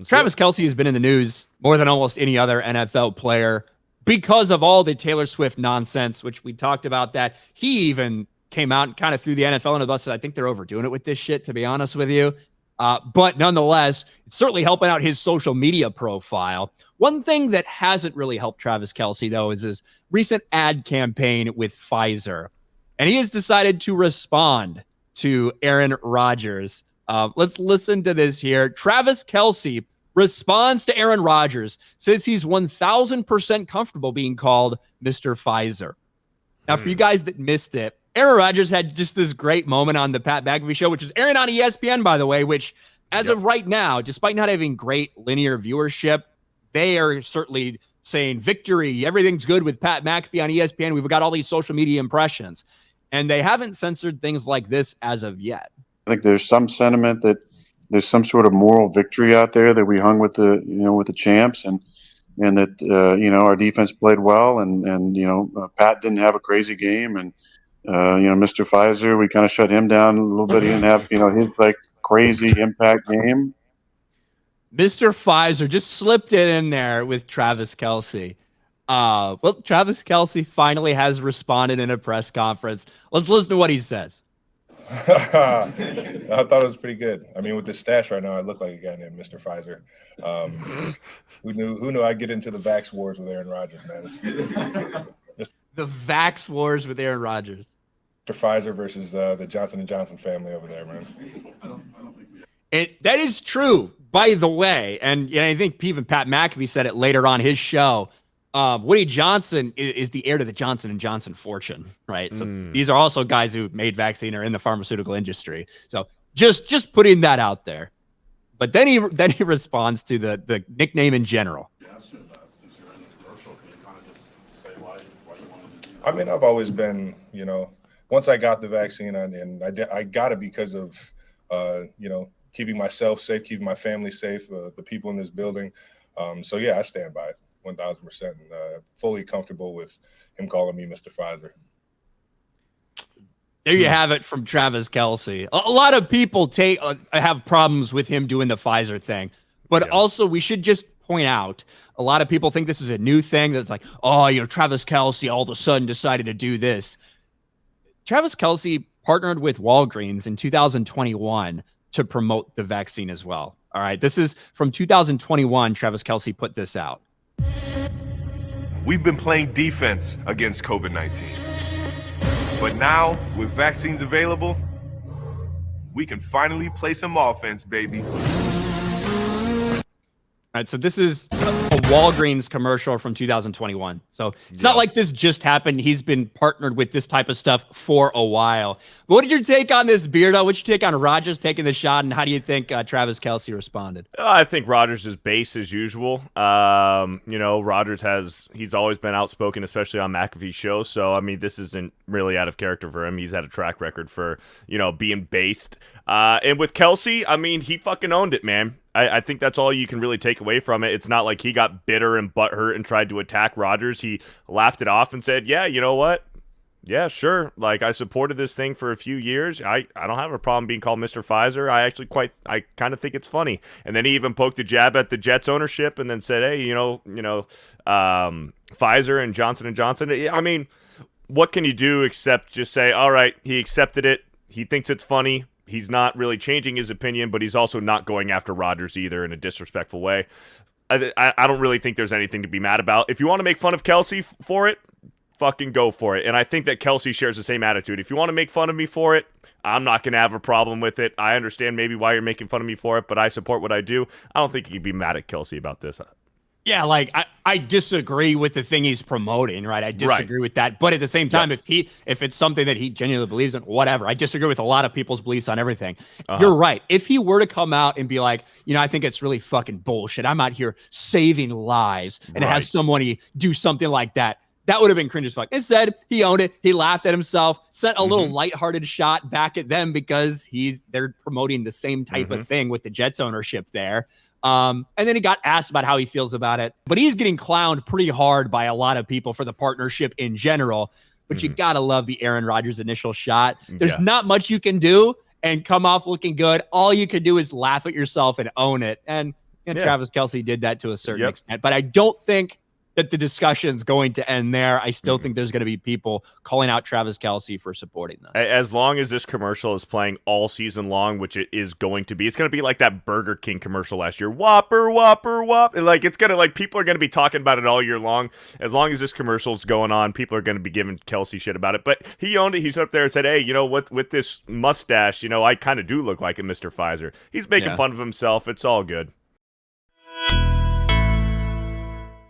Travis Kelce has been in the news more than almost any other NFL player because of all the Taylor Swift nonsense, which we talked about that. He even came out and kind of threw the NFL in the bus. I think they're overdoing it with this shit, to be honest with you. But nonetheless, it's certainly helping out his social media profile. One thing that hasn't really helped Travis Kelce, though, is his recent ad campaign with Pfizer. And he has decided to respond to Aaron Rodgers. Let's listen to this here. Travis Kelce responds to Aaron Rodgers, says he's 1,000% comfortable being called Mr. Pfizer. Now, for you guys that missed it, Aaron Rodgers had just this great moment on the Pat McAfee show, which is airing on ESPN, by the way, which as of right now, despite not having great linear viewership, they are certainly saying victory. Everything's good with Pat McAfee on ESPN. We've got all these social media impressions, and they haven't censored things like this as of yet. I think there's some sentiment that there's some sort of moral victory out there that we hung with the champs, and that our defense played well, and Pat didn't have a crazy game, and Mr. Pfizer, we kind of shut him down a little bit. He didn't have his like crazy impact game. Mr. Pfizer just slipped it in there with Travis Kelce. Well, Travis Kelce finally has responded in a press conference. Let's listen to what he says. I thought it was pretty good. I mean, with this stash right now, I look like a guy named Mr. Pfizer. Who knew I'd get into the Vax wars with Aaron Rodgers, man? The Vax wars with Aaron Rodgers. Mr. Pfizer versus the Johnson & Johnson family over there, man. That is true, by the way. And I think even Pat McAfee said it later on his show. Woody Johnson is the heir to the Johnson & Johnson fortune, right? So these are also guys who made vaccine or in the pharmaceutical industry. So just putting that out there. But then he responds to the nickname in general. I mean, I've always been, once I got the vaccine, and I got it because of, keeping myself safe, keeping my family safe, the people in this building. So yeah, I stand by it 1,000%, and fully comfortable with him calling me Mr. Pfizer. There you have it from Travis Kelce. A lot of people have problems with him doing the Pfizer thing, but also we should just point out, a lot of people think this is a new thing that's like, Travis Kelce all of a sudden decided to do this. Travis Kelce partnered with Walgreens in 2021 to promote the vaccine as well. All right, this is from 2021. Travis Kelce put this out. We've been playing defense against COVID-19. But now, with vaccines available, we can finally play some offense, baby. All right, so this is a Walgreens commercial from 2021. So it's not like this just happened. He's been partnered with this type of stuff for a while. But what did your take on this, Beardo? What's your take on Rodgers taking the shot, and how do you think Travis Kelce responded? I think Rodgers is base as usual. Rodgers he's always been outspoken, especially on McAfee's show. So, I mean, this isn't really out of character for him. He's had a track record for, being based. And with Kelce, I mean, he fucking owned it, man. I think that's all you can really take away from it. It's not like he got bitter and butthurt and tried to attack Rodgers. He laughed it off and said, yeah, you know what? Yeah, sure. Like, I supported this thing for a few years. I don't have a problem being called Mr. Pfizer. I kind of think it's funny. And then he even poked a jab at the Jets ownership and then said, hey, Pfizer and Johnson & Johnson. I mean, what can you do except just say, all right, he accepted it. He thinks it's funny. He's not really changing his opinion, but he's also not going after Rodgers either in a disrespectful way. I don't really think there's anything to be mad about. If you want to make fun of Kelce for it, fucking go for it. And I think that Kelce shares the same attitude. If you want to make fun of me for it, I'm not going to have a problem with it. I understand maybe why you're making fun of me for it, but I support what I do. I don't think you can be mad at Kelce about this. Yeah, like I disagree with the thing he's promoting, right? I disagree with that. But at the same time, if it's something that he genuinely believes in, whatever. I disagree with a lot of people's beliefs on everything. You're right. If he were to come out and be like, I think it's really fucking bullshit. I'm out here saving lives and have somebody do something like that. That would have been cringe as fuck. Instead, he owned it. He laughed at himself, sent a little lighthearted shot back at them because they're promoting the same type of thing with the Jets ownership there. And then he got asked about how he feels about it, but he's getting clowned pretty hard by a lot of people for the partnership in general. But you gotta love the Aaron Rodgers initial shot. There's not much you can do and come off looking good. All you can do is laugh at yourself and own it. And And Yeah. Travis Kelce did that to a certain Yep. extent. But I don't think that the discussion's going to end there. I still think there's going to be people calling out Travis Kelce for supporting this. As long as this commercial is playing all season long, which it is going to be, it's going to be like that Burger King commercial last year. Whopper, Whopper, Whopper. Like, it's going to, like, people are going to be talking about it all year long. As long as this commercial's going on, people are going to be giving Kelce shit about it. But he owned it. He's up there and said, hey, you know what, with this mustache, you know, I kind of do look like a Mr. Pfizer. He's making fun of himself. It's all good.